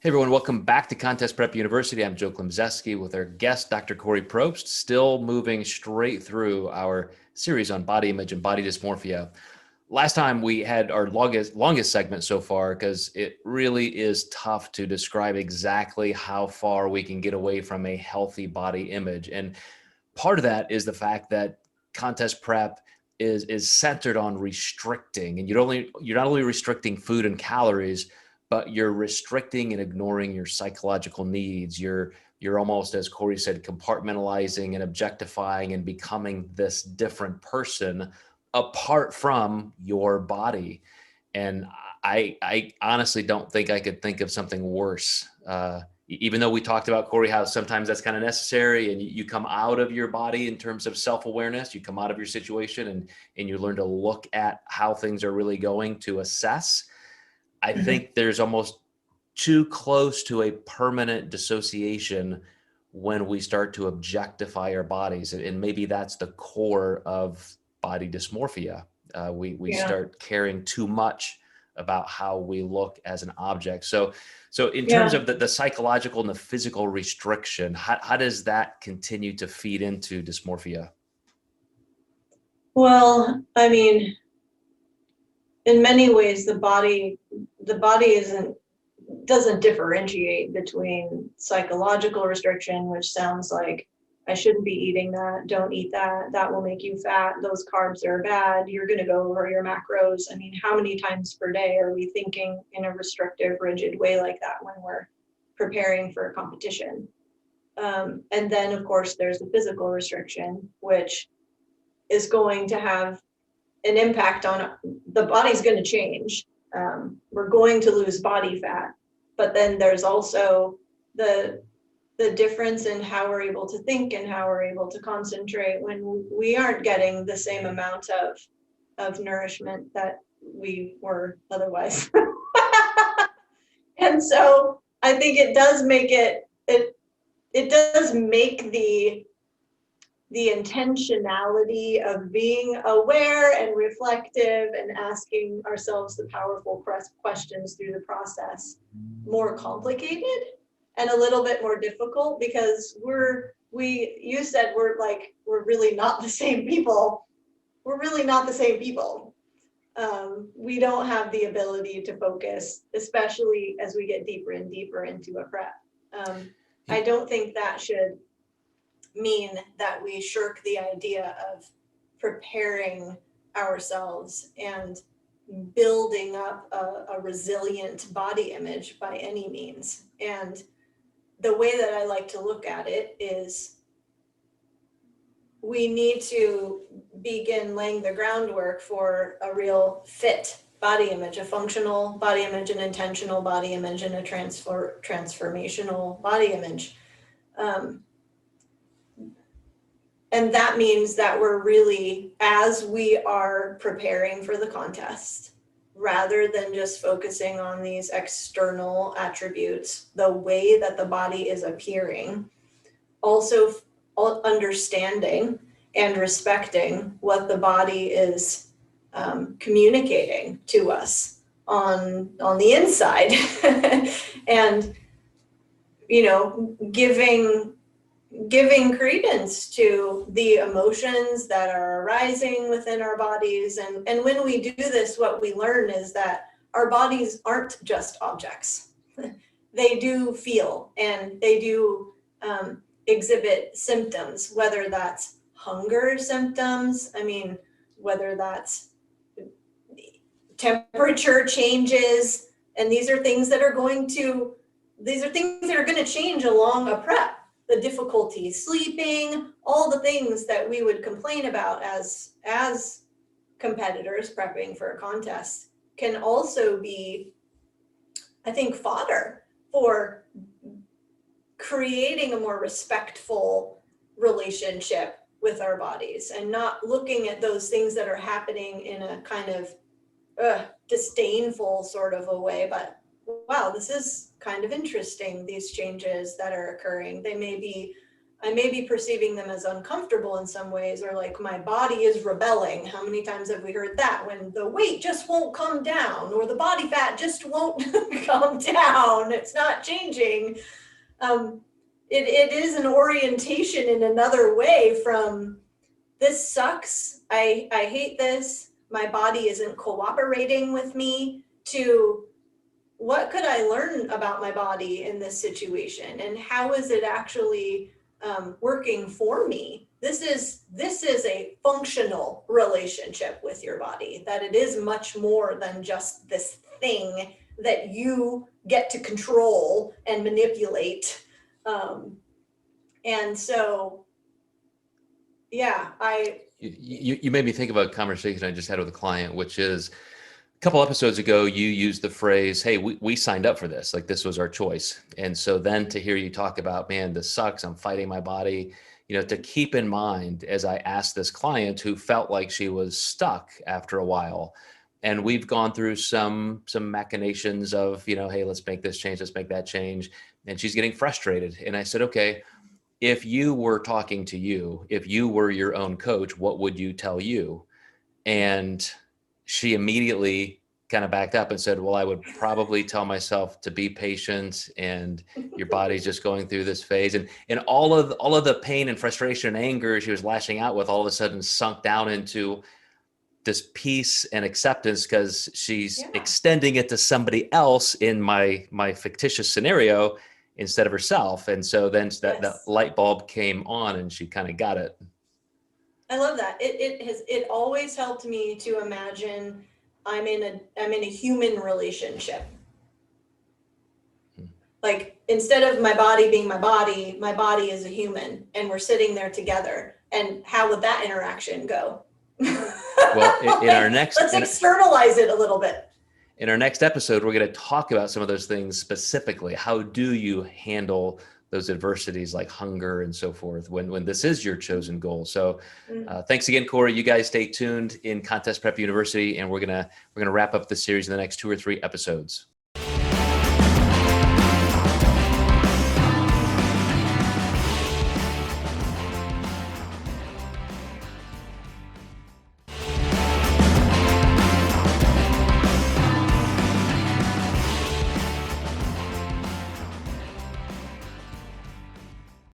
Hey everyone, welcome back to Contest Prep University. I'm Joe Klemczewski with our guest, Dr. Kori Propst, still moving straight through our series on body image and body dysmorphia. Last time we had our longest segment so far because it really is tough to describe exactly how far we can get away from a healthy body image. And part of that is the fact that contest prep is centered on restricting, and you're not only restricting food and calories, but you're restricting and ignoring your psychological needs. You're almost, as Kori said, compartmentalizing and objectifying and becoming this different person apart from your body. And I honestly don't think I could think of something worse. Even though we talked about, Kori, how sometimes that's kind of necessary, and you come out of your body in terms of self-awareness, you come out of your situation and you learn to look at how things are really going to assess. I think there's almost too close to a permanent dissociation when we start to objectify our bodies. And maybe that's the core of body dysmorphia. We start caring too much about how we look as an object. So in terms of the psychological and the physical restriction, how does that continue to feed into dysmorphia? Well, I mean, in many ways, the body doesn't differentiate between psychological restriction, which sounds like I shouldn't be eating that, don't eat that, that will make you fat, those carbs are bad, you're going to go over your macros. I mean, how many times per day are we thinking in a restrictive, rigid way like that when we're preparing for a competition? And then, of course, there's the physical restriction, which is going to have an impact on the body's going to change. We're going to lose body fat, but then there's also the difference in how we're able to think and how we're able to concentrate when we aren't getting the same amount of nourishment that we were otherwise. And so I think it does make it does make the intentionality of being aware and reflective and asking ourselves the powerful questions through the process more complicated and a little bit more difficult, because you said we're really not the same people. We're really not the same people. We don't have the ability to focus, especially as we get deeper and deeper into a prep. I don't think that should mean that we shirk the idea of preparing ourselves and building up a resilient body image by any means. And the way that I like to look at it is we need to begin laying the groundwork for a real fit body image, a functional body image, an intentional body image, and a transformational body image. And that means that we're really, as we are preparing for the contest, rather than just focusing on these external attributes, the way that the body is appearing, also understanding and respecting what the body is communicating to us on the inside. And, giving credence to the emotions that are arising within our bodies. And when we do this, what we learn is that our bodies aren't just objects. They do feel, and they do exhibit symptoms, whether that's hunger symptoms, whether that's temperature changes, and these are things that are going to change along a prep. The difficulty sleeping, all the things that we would complain about as competitors prepping for a contest can also be, I think, fodder for creating a more respectful relationship with our bodies and not looking at those things that are happening in a kind of disdainful sort of a way, but wow, this is kind of interesting, these changes that are occurring. They may be I may be perceiving them as uncomfortable in some ways, or like my body is rebelling. How many times have we heard that? When the weight just won't come down, or the body fat just won't come down, it's not changing. It is an orientation in another way from this sucks, I hate this, my body isn't cooperating with me, to what could I learn about my body in this situation, and how is it actually working for me? This is a functional relationship with your body, that it is much more than just this thing that you get to control and manipulate. And so, yeah, you made me think of a conversation I just had with a client, which is a couple episodes ago, you used the phrase, hey, we signed up for this, like this was our choice. And so then to hear you talk about, man, this sucks, I'm fighting my body, to keep in mind as I asked this client who felt like she was stuck after a while. And we've gone through some machinations of, hey, let's make this change, let's make that change. And she's getting frustrated. And I said, okay, if you were talking to you, if you were your own coach, what would you tell you? And she immediately kind of backed up and said, well, I would probably tell myself to be patient, and your body's just going through this phase. And all of the pain and frustration and anger she was lashing out with all of a sudden sunk down into this peace and acceptance, because she's extending it to somebody else in my fictitious scenario instead of herself. And so then that light bulb came on and she kind of got it. I love that. It always helped me to imagine I'm in a human relationship. Like, instead of my body being my body is a human, and we're sitting there together. And how would that interaction go? Well, in our next, let's externalize it a little bit. In our next episode, we're going to talk about some of those things specifically. How do you handle those adversities like hunger and so forth when this is your chosen goal? So thanks again, Kori. You guys stay tuned in Contest Prep University, and we're gonna wrap up the series in the next 2 or 3 episodes.